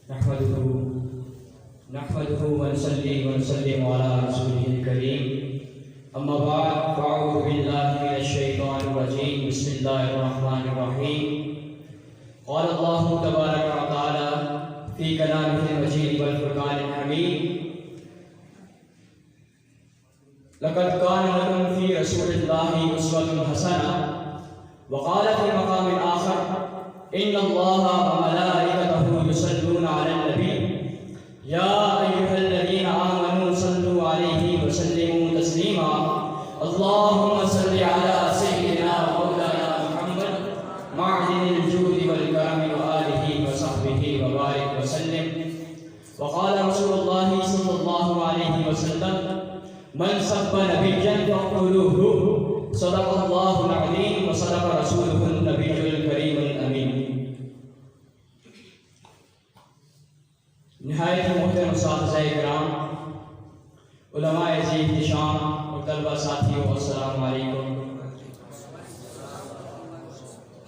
نحمده ونصلي ونسلم على رسوله الكريم اما بعد فاعوذ بالله من الشيطان الرجيم بسم الله الرحمن الرحيم قال الله تبارك وتعالى في كلامه المجيد والفرقان الحميد لقد كان لكم في رسول الله أسوة حسنة وقال في مقام آخر إن الله وملائكته يصلون على النبي يا أيها الذين آمنوا صلوا عليه وسلموا تسليما اللهم صل على سيدنا ومولانا محمد معدن الجود والكرم وآله وصحبه وبارك وسلم وقال رسول الله صلى الله عليه وسلم من سب نبيا فاقتلوه صدق الله العظيم وصدق رسوله النبي الكريم الامین۔ نہایت محترم اساتذہ کرام، علماء عزیز احتشام اور طلبہ ساتھیوں، السلام علیکم۔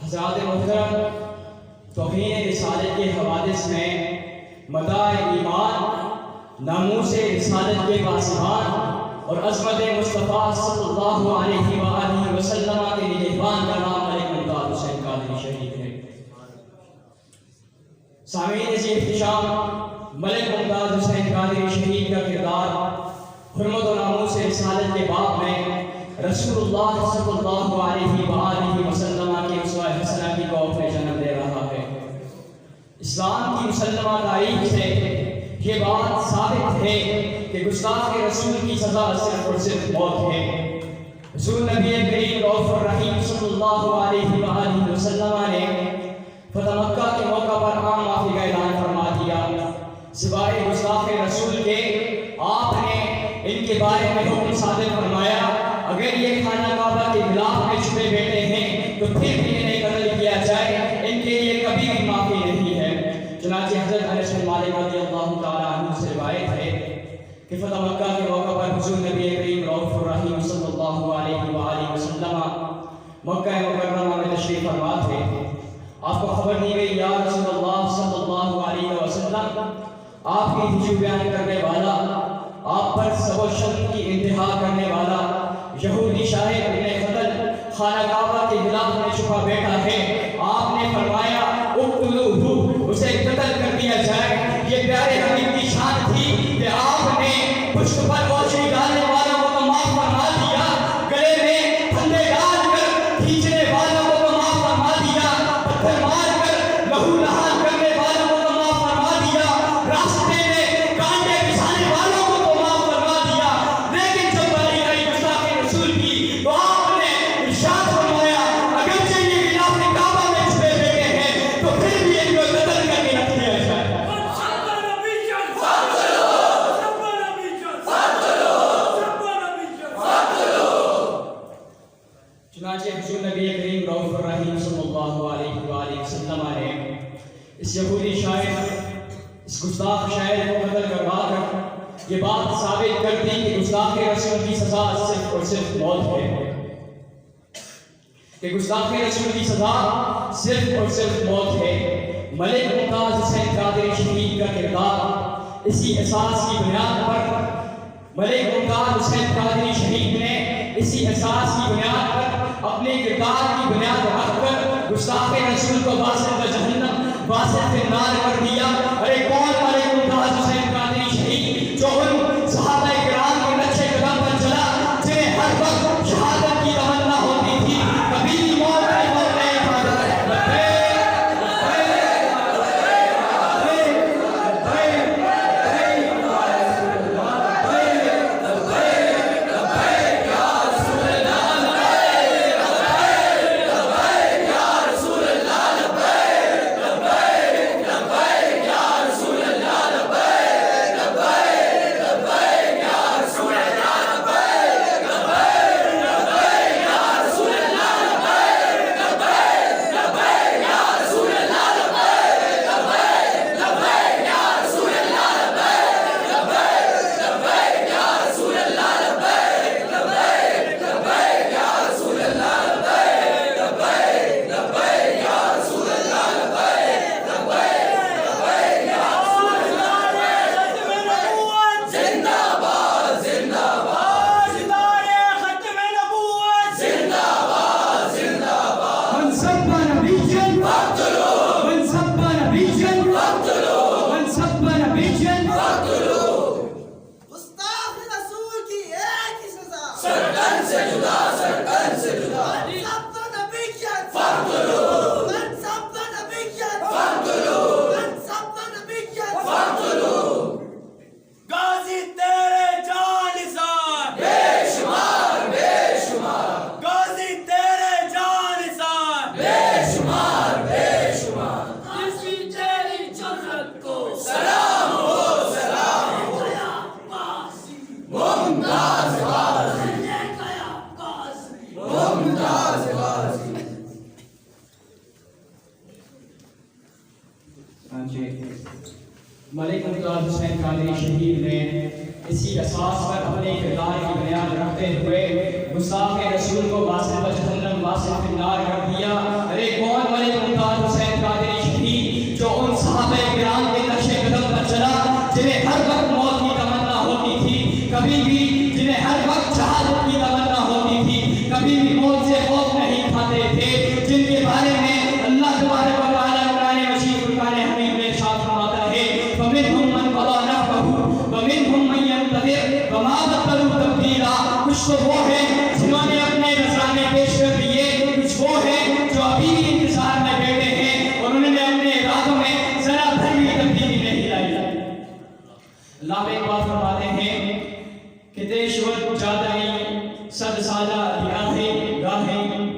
حضرات محترم، توہین رسالت کے حوادث میں مداح ایمان، ناموس رسالت کے پاسبان اور عظمت مصطفیٰ صلی اللہ علیہ وآلہ وسلم کے نگہبان کا نام ملک ممتاز حسین قادری شہید ہے۔ سامعین عزیز احتشام، ملک ممتاز حسین قادری شہید کا کردار حرمت و ناموس رسالت کے باب میں رسول اللہ صلی اللہ علیہ وآلہ وسلم کی اسوہ حسنہ کی قوف میں جنم دے رہا ہے۔ اسلام کی مسلمہ تاریخ سے یہ بات ثابت ہے کہ گستاخ رسول کی سزا صرف اور صرف موت ہے۔ رسول نبی کریم رؤوف الرحیم صلی اللہ علیہ وآلہ وسلم نے فتح مکہ کے موقع پر عام معافی کا اعلان فرما دیا۔ سوائے گستاخ رسول کے آپ نے ان کے بارے میں حکم صادر فرمایا، اگر یہ خانہ کعبہ کے غلاف میں چھپے بیٹھے ہیں تو پھر بھی انہیں قتل کیا جائے، ان کے لیے کبھی بھی معافی نہیں ہے۔ چنانچہ حضرت انس بن مالک رضی اللہ تعالیٰ عنہ سے روایت ہے کہ فتح مکہ کے موقع پر حضور نبی کریم رؤوف الرحیم صلی اللہ علیہ وآلہ وسلم مکہ مکرمہ میں تشریف فرما تھے۔ آپ کو خبر دی گئی، یا رسول اللہ صلی اللہ علیہ وسلم، آپ کی ہجو بیان کرنے والا، آپ پر سب و شتم کی انتہا کرنے والا یہودی شاہد ابن خطل خانہ کعبہ کے غلاف میں چھپا بیٹھا ہے۔ آپ نے فرمایا اقتلوہ، اسے قتل کر دیا جائے۔ یہ پیارے حبیب کی شان تھی کہ آپ نے پشت پر اوچھی ڈالنے والوں کو تو معاف فرما دیا، گلے میں پھندے ڈال کر کھینچنے والوں کو تو معاف فرما دیا، پتھر مار کر لہو لہان کرنے والوں کو تو معاف فرما دیا، راستے میں کانٹے بچھانے والوں کو تو معاف فرما دیا۔ لیکن جب باری آئی گستاخ رسول کی تو آپ نے ارشاد فرمایا، اگرچہ یہ غلاف کعبہ میں چھپے بیٹھے ہیں تو پھر بھی ان کو قتل کر کے رکھ دیا جائے۔ چنانچہ حضور نبی کریم رؤوف الرحیم صلی اللہ علیہ وآلہ وسلم نے اس یہودی شاعر، اس گستاخ شاعر کو قتل کروا کر یہ بات ثابت کر دی کہ گستاخ رسول کی سزا صرف اور صرف موت ہے، کہ گستاخ رسول کی سزا صرف اور صرف موت ہے۔ ملک ممتاز حسین قادری شہید کا کردار اسی احساس کی بنیاد پر، ملک ممتاز حسین قادری شہید نے اسی احساس کی بنیاد پر، اپنے کردار کی بنیاد رکھ کر گستاخ رسول کو واسط جہنم، واسط نار کر دیا۔ ارے کون ملک ممتاز حسین قادری شہید جو ان صحابہ کرام کے نقشے قدم پر چلا، جنہیں ہر وقت شہادت کی تمنا ہوتی تھی، کبھی بھی موت نہیں تھا۔ ملک ممتاز حسین قادری شہید نے اسی اساس پر اپنے کردار کی بنیاد رکھتے ہوئے گستاخ رسول کو واصل جہنم واصل فی النار کر دیا۔ ارے کون ملک ممتاز حسین قادری شہید جو ان صحابہ کرام کے نقش قدم پر چلا، جنہیں ہر وقت موت کی تمنا ہوتی تھی، کبھی بھی جنہیں ہر وقت شہادت کی تمنا ہوتی تھی، کبھی بھی موت سے خوف نہیں کھاتے تھے، جن کے بارے میں اللہ تبارک و تعالیٰ قرآن مجید فرقان حمید میں ارشاد فرماتا ہے فَمِنْهُمْ مَنْ قَضَىٰ نَحْبَهُ وَمِنْهُمْ مَنْ يَنتَظِرُ وَمَا بَدَّلُوا تَبْدِيلًا۔ کچھ تو وہ ہیں جنہوں نے اپنے نذرانے پیش کر دیے، کچھ وہ ہیں جو ابھی بھی انتظار میں بیٹھے ہیں اور انہوں نے اپنے ارادوں میں ذرا بھر بھی تبدیلی نہیں لائی۔ اللہ ایک بات فرماتے ہیں کہ دیشوت جادائی صد سالہ ریاہیں گاہیں۔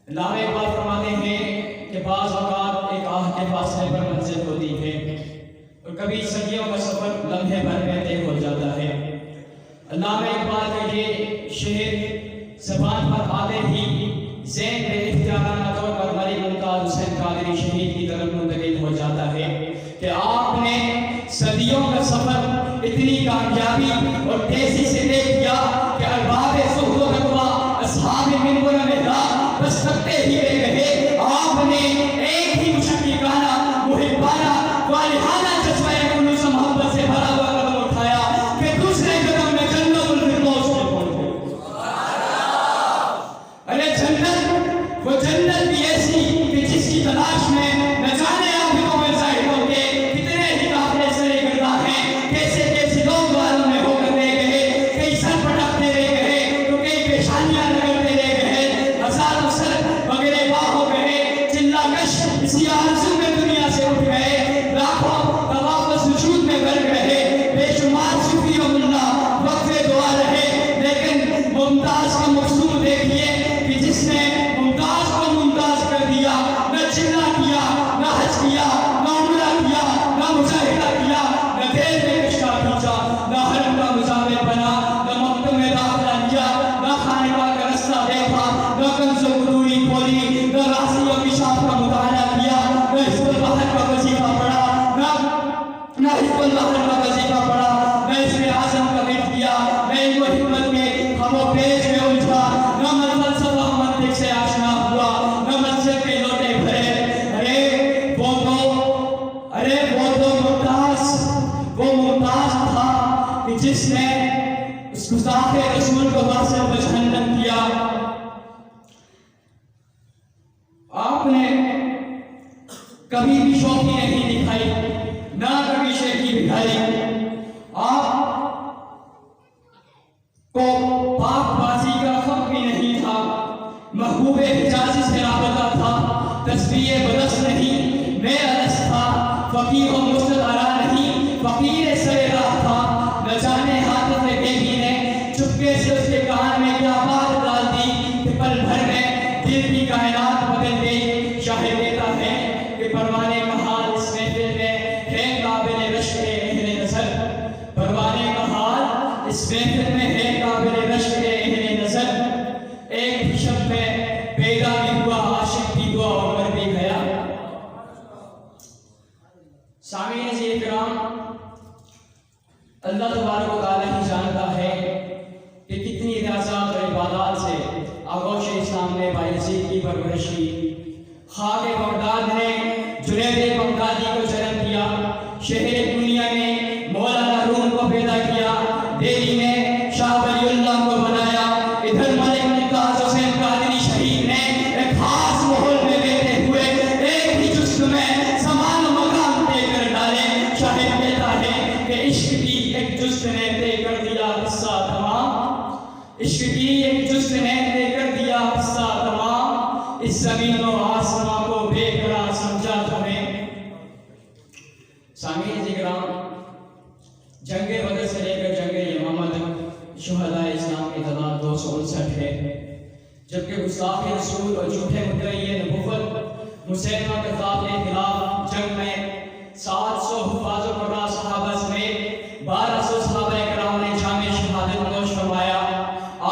اللہ ایک بات فرماتے ہیں کہ بعض اوقات ایک آہ کے فاصلے پر منزل ہوتی ہے اور کبھی صدیوں کا سفر لمحے بھر میں طے ہو جاتا ہے۔ علامہ اقبال کا یہ شعر زبان پر آتے ہی ذہن میں اختیارانہ طور پر ملک ممتاز حسین قادری شہید کی طرف منتقل ہو جاتا ہے کہ آپ نے صدیوں کا سفر اتنی کامیابی اور تیزی سے طے کیا کہ ارباب زہد و تقویٰ اصحاب منبر محراب بس تکتے ہی رہ گئے۔ آپ نے ایک ہی مشفقانہ محبانہ والہانہ جذبہ خلوص و محبت سے بھرا ہوا قدم اٹھایا کہ دوسرے قدم میں جنت الفردوس میں پہنچ گئے۔ ارے جنت، وہ جنت بھی ایسی کہ جس کی تلاش میں نہ جانے آبدوں میں زاہدوں کے کتنے ہی قافلے سرے گردہ ہیں، کیسے کیسے لوگ والوں میں ہو کر رہ گئے، کئی سر پٹکتے رہ گئے تو کئی پیشانیاں رگڑتے رہ گئے، ہزاروں سر وغیرہ باہ ہو گئے، چلا کش اسی آرزو میں دنیا سے اٹھ گئے، لاکھوں طواف و سجود میں بھر گئے، بے شمار صوفی و ملا وقفے دعا رہے، لیکن ممتاز کا مقصود دیکھیے کہ جس نے ممتاز کو ممتاز کر دیا، نہ چلا کیا، نہ حج کیا، نہ عمرہ کیا، نہ مجاہدہ کیا، نہ دیر میں کشکا کھینچا، نہ حرم کا مزاور بنا، نہ مکتب میں داخلہ کیا، نہ خانقاہ کا رستہ دیکھا، نہ کنز و قدوری کھولی، نہ راضی و کشاف کا مطالعہ کیا، نہ حزب البحر کا وظیفہ پڑھا، نہ حزب البحر کا وظیفہ پڑھا، نہ اسم اعظم کا ورد کیا، نہ علم و حکمت کے ہم و پیش میں الجھا، نہ فلسفہ و منطق سے آشنا ہوا، نہ مسجد کے لوٹے بھرے۔ وہ ممتاز تھا کہ جس نے اس گستاخ رسول کو واصل جہنم کیا۔ آپ نے کبھی بھی شوخی نہیں دکھائی، نہ کبھی شیخی دکھائی، آپ کو پاک بازی کا خط بھی نہیں تھا، محبوب حجازی سے رابطہ تھا، تسبیح بدس نہیں، بے علس تھا، فقیر و مستدارہ نہیں، فقیر سر راہ تھا، نہ جانے حاطف بیگی نے چپکے سے اس کے کان میں کیا بات ڈال دی کہ پل بھر میں دل کی کائنات بدل گئی۔ شاہد دیتا ہے کہ پروانے کا حال اس محفل میں ہے قابل رشک اہل نظر، پروانے کا حال اس محفل میں ہے قابل رشک اہل نظر۔ ایک شب میں پیدا بھی ہوا عاشق کی دعا اور مر بھی گیا۔ سامعین عزیز کرام، اللہ تبارک و تعالیٰ ہی جانتا ہے کہ کتنی ریاضات اور عبادات سے آغوش اسلام نے بایزید کی پرورش کی۔ خاک بغداد نے جنید بغدادی کو جنم دیا، شہر دنیا نے مولانا روم کو پیدا کیا، دہلی نے شاہ ولی اللہ کو بنایا، ادھر ملک ممتاز حسین قادری شہید نے ایک خاص ماحول میں رہتے ہوئے ایک ہی جسم میں زمان و مقام طے کر ڈالے۔ شاہد کہتا ہے کہ عشق کی ایک جسم نے طے کر دیا قصہ تمام، عشق کی ایک جسم نے طے کر دیا قصہ تمام، اس زمین و آسمان کو بے قرار سمجھا تمہیں۔ سامعین کرام، جنگ بدر سے لے کر جنگ یمامہ تک شہداء اسلام کی تعداد 259 ہے، جبکہ گستاخ رسول اور جھوٹے مدعی نبوت مسیلمہ کذاب کے خلاف جنگ میں 700 حفاظ و قرا صحابہ سمیت 1200 صحابہ کرام نے جام شہادت نوش فرمایا۔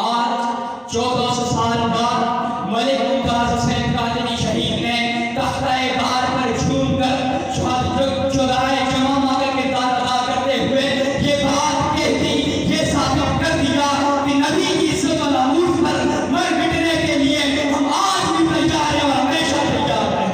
آج 1400 سال بعد ملک ممتاز حسین قادری شہید نے تختہ بار پر جھوم کر شہدائے جمامہ کا کردار ادا کرتے ہوئے یہ بات کہہ دی، یہ ثابت کر دیا کہ نبی کی عزت و ناموس پر مر مٹنے کے لیے ہم آج بھی تیار ہیں اور ہمیشہ تیار ہیں۔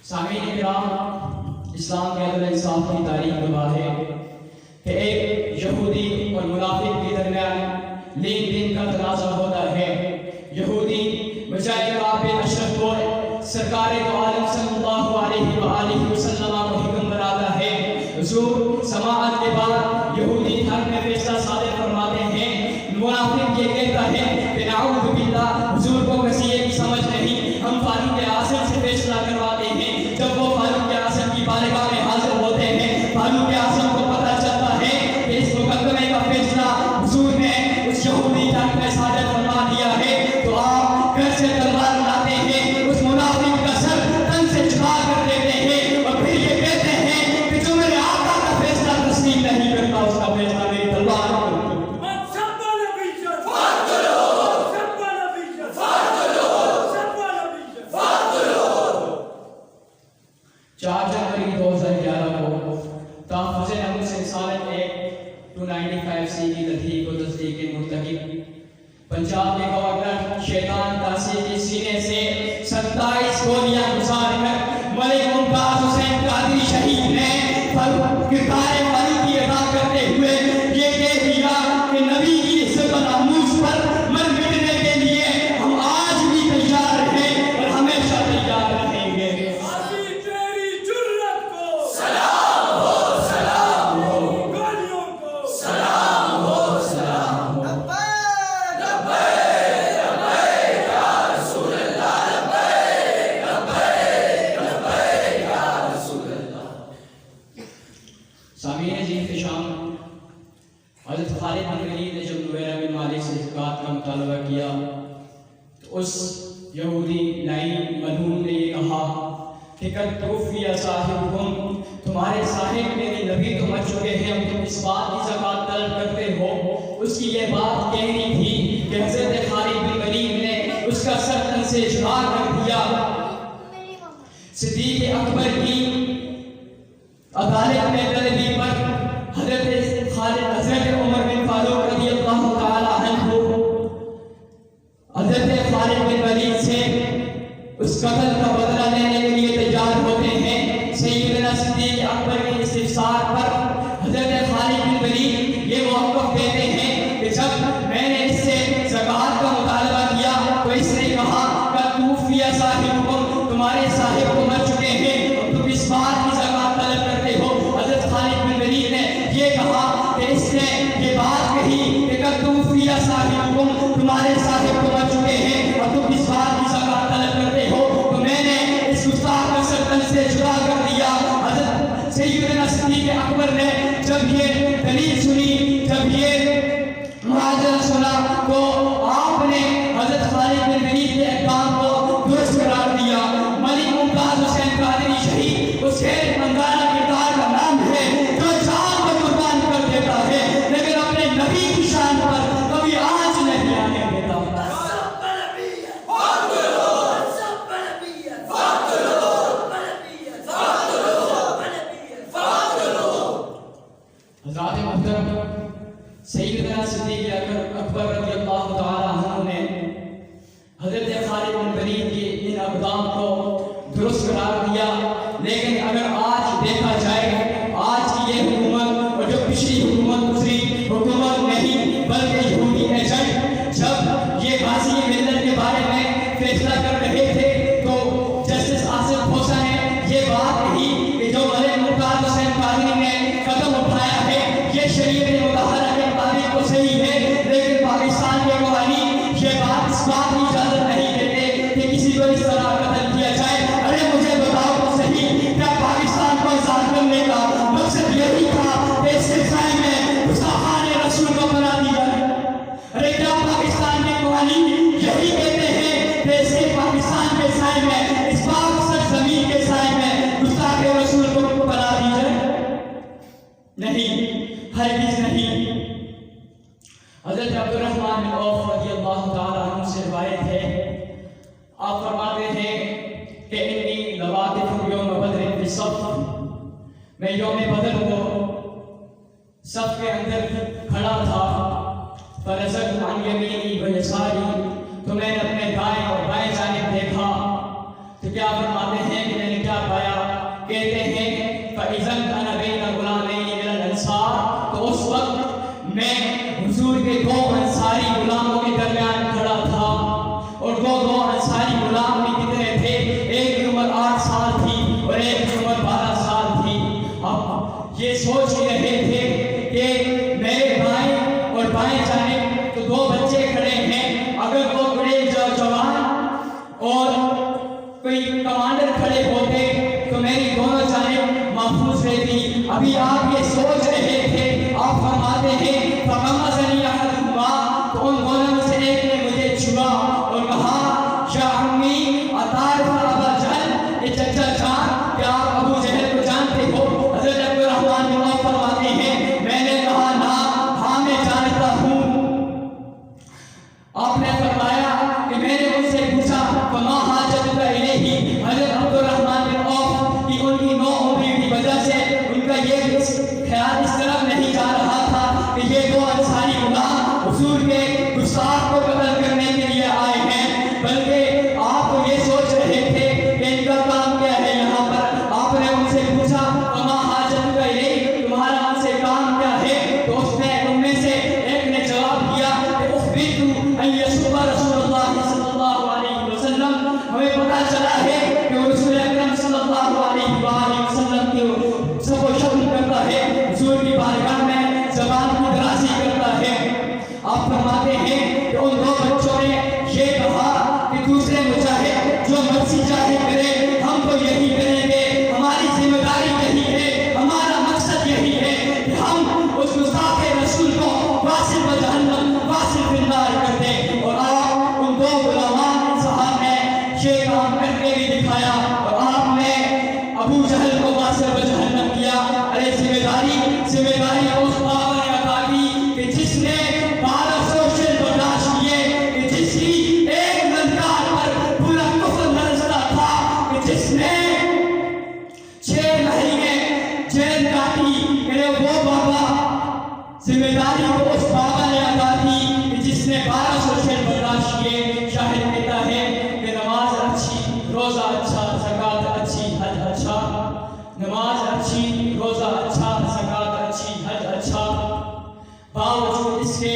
سامعین کرام، اسلام کے عدل انصاف کی تاریخ گواہ ہے کہ ایک یہودی اور منافق کے درمیان لین دین کا تنازع ہوتا ہے۔ یہودی بجائے کعب بن اشرف کو سرکار دو عالم صلی اللہ علیہ وآلہ وسلم کو حکم بناتا ہے۔ حضور سماعت کے بعد یہودی حق میں فیصلہ صادر فرماتے ہیں، منافق یہ کہتا ہے کہ نعوذ باللہ حضور کو کسی کی سمجھ نہیں، ہم فاروق اعظم سے فیصلہ کرواتے ہیں۔ جب وہ فاروق اعظم کی بارگاہ میں حاضر ہوتے ہیں، فاروق اعظم کو پتہ چلتا ہے کہ اس مقدمے کا فیصلہ حضور نے اس یہودی حق میں صادر فرما دیا ہے، تو آپ گھر سے تلوار لاتے ہیں، اس منافق کا سر تن سے چھپا کر دیتے ہیں اور پھر یہ کہتے ہیں کہ جو میرے آقا کا فیصلہ تسلیم نہیں کرتا اس کا فیصلہ میری تلوار کرتی ہے۔ جنوری 2011 کو تحفظ ناموس انسانیت ایکٹ 295C کی تحقیق و تصدیق کے مرتکب پنجاب کے گورنر شیطان تاثیر کے سینے سے 27 گولیاں گزار کر ملک ممتاز حسین قادری شہید نے کردار فاروقی ادا کرتے ہوئے یہ کہہ دیا کہ نبی کی عزت و ناموس پر مر مٹنے کے لیے ہم آج بھی تیار ہیں اور ہمیشہ تیار رہیں گے۔ سامعین جی احتشام، حضرت خالد بن ولید نے جب نویرہ بن مالک سے زکوٰۃ کا مطالبہ کیا تو اس یہودی لعین ملعون نے یہ کہا کہ قد توفی صاحبکم، تمہارے صاحب میرے نبی تو مر چکے ہیں، تم اس بات کی زکوٰۃ طلب کرتے ہو۔ اس کی یہ بات کہنی تھی کہ حضرت خالد بن ولید نے اس کا سر تن سے جھکا کر دیا۔ صدیق اکبر کی عدالت میں طلبی پر حضرت عمر بن فاروق رضی اللہ تعالی عنہ حضرت خالد بن ولید سے اس قتل کا بدلہ لینے کے لیے تیار ہوتے ہیں۔ سیدنا صدیق اکبر کے استفسار پر حضرت خالد بن ولید یہ موقف دیتے ہیں کہ جب میں نے اس سے زکوٰۃ کا مطالبہ کیا تو اس نے کہا کہ توفی صاحبکم، تمہارے صاحب کو مر چکے ہیں اور تم اس بات کی زکوٰۃ طلب کرتے ہو۔ حضرت خالد بن ولید نے یہ کہا کہ اس نے یہ بات کہی کہ قد توفی صاحبکم، تمہارے صاحب کو مر چکے ہیں اور تم اس بات کی زکوٰۃ طلب کرتے ہو، تو میں نے اس گستاخ کا سر تن سے جدا کر دیا۔ حضرت سیدنا صدیق اکبر نے جب یہ دلیل سنی، جب یہ معاذرہ سنا تو آپ نے حضرت خالد بن ولید کے احکام کو درست قرار دیا۔ ملک ممتاز حسین قادری شہید اس غیر مندانہ کردار کا نام ہے جو جان کو قربان کر دیتا ہے لیکن اپنے نبی کی شان پر کبھی آنچ نہیں آنے دیتا۔ حضرات محترم، سیدنا صدیق اکبر رضی اللہ تعالی عنہ نے حضرت خالد بن ولید کے ان اقدام کو درست قرار دیا، لیکن اگر آج دیکھا جائے آج کی یہ حکومت اور جو پچھلی حکومت گزری حکومت نہیں بلکہ یہودی ایجنٹ جب یہ غازی ملت کے بارے میں فیصلہ کر رہے تھے تو جسٹس آصف بھوسا نے یہ بات کہی کہ جو ملک ممتاز حسین قادری نے قدم اٹھایا ہے یہ شریعت مطہرہ کے مطابق تو صحیح ہے، لیکن پاکستان کے قوانین یہ بات اس بات کی اجازت نہیں دیتے کہ کسی کو اس طرح قتل کیا جائے۔ ارے مجھے بتاؤ تو صحیح، کیا پاکستان کو آزاد کرنے کا مقصد یہی تھا کہ اس کے سائے میں گستاخان رسول کو بنا دیا؟ ارے کیا پاکستان کے حضرت عبد الرحمن بن عوف رضی اللہ تعالیٰ عنہ سے روایت ہے، آپ فرماتے ہیں کہ انی لواقف یوم بدر فی الصف، میں یوم بدر کو صف کے اندر کھڑا تھا، فنظرت عن یمینی و یساری، تو میں نے اپنے دائیں اور بائیں جانب دیکھا، تو کیا فرماتے ہیں کہ میں نے کیا پایا؟ کہتے ہیں فَإِذًا أَنَا بَيْنَ غُلَامَيْنِ مِنَ الْأَنصَارِ، تو اس وقت میں حضور کے دو انصاری غلاموں کے درمیان کھڑا تھا، اور دو انصاری غلام بھی کتنے تھے؟ ایک کی عمر 8 سال تھی اور ایک کی عمر 12 سال تھی۔ اب یہ سوچ ہی رہے تھے کہ میرے بائیں اور بائیں جانب تو دو بچے کھڑے ہیں، اگر وہ بڑے جوان اور کوئی کمانڈر کھڑے ہوتے تو میری دونوں جانب محفوظ رہتی۔ ابھی آپ یہ سوچ رہے تھے، آپ فرماتے ہیں فَغَمَزَنِي أَحَدُهُمَا، تو ان دونوں میں سے ایک نے مجھے چھوا اور کہا یا عمی اطارف ابا جہل، یہ چچا جان کیا آپ ابو جہل کو جانتے ہو؟ حضرت عبد الرحمن بن عوف فرماتے ہیں میں نے کہا نا، ہاں میں جانتا ہوں۔ آپ نے فرمایا کہ میں نے ان سے پوچھا فما حاجتک الیہ، حضرت عبد الرحمن بن عوف کی ان کی نو عمری کی وجہ سے ان کا یہ خیال اس طرف نہیں جا رہا تھا کہ یہ دو انصاری غلام حضور کے گستاخ کو قتل کرنے کے لیے آئے ہیں، بلکہ آپ یہ سوچ رہے تھے کہ ان کا کام کیا ہے یہاں پر۔ آپ نے ان سے پوچھا فما حاجتک الیہ، تمہارا ان سے کام کیا ہے؟ تو اس نے ان میں سے ایک نے جواب دیا کہ اخبرت ان یسب رسول اللہ صلی اللہ علیہ وسلم، ہمیں پتہ چلا ہے کہ وہ رسول اکرم صلی اللہ علیہ وآلہ وسلم کی سب و شتم کرتا ہے، حضور کی بارگاہ میں زبان کی درازی کرتا ہے۔ آپ فرماتے ہیں کہ ان دو بچوں نے یہ کہا کہ دوسرے مجاہد جو مرضی چاہے کرے، ہم تو یہی کریں گے، ہماری ذمہ داری یہی ہے، ہمارا مقصد یہی ہے کہ ہم اس گستاخ رسول کو واصل و جہنم واصل فی النار کر دیں۔ اور آپ ان دو غلامان صاحب نے یہ کام کر کے بھی دکھایا، اور آپ نے ابو جہل کو واصل و جہنم کیا۔ ارے ذمہ داری اس بابا نے عطا کی کہ جس نے 12 سوشل برداشت کیے، کہ جس کی ایک للکار پر پورا کفر لرزتا تھا، کہ جس نے 6 مہینے جیل کاٹی، کہ وہ بابا ذمہ داری کو اس بابا نے عطا کی کہ جس نے 12 سوشل برداشت کیے۔ شاہد کہتا ہے کہ نماز اچھی، روزہ اچھا، زکوٰۃ اچھی، حج اچھا، نماز اچھی، روزہ اچھا، زکوٰۃ اچھی، حج اچھا، باوجود اس کے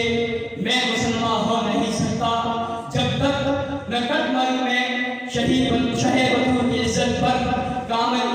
میں مسلمان ہو نہیں سکتا جب تک نہ کٹ مر میں شہید بطور کی عزت پر کامل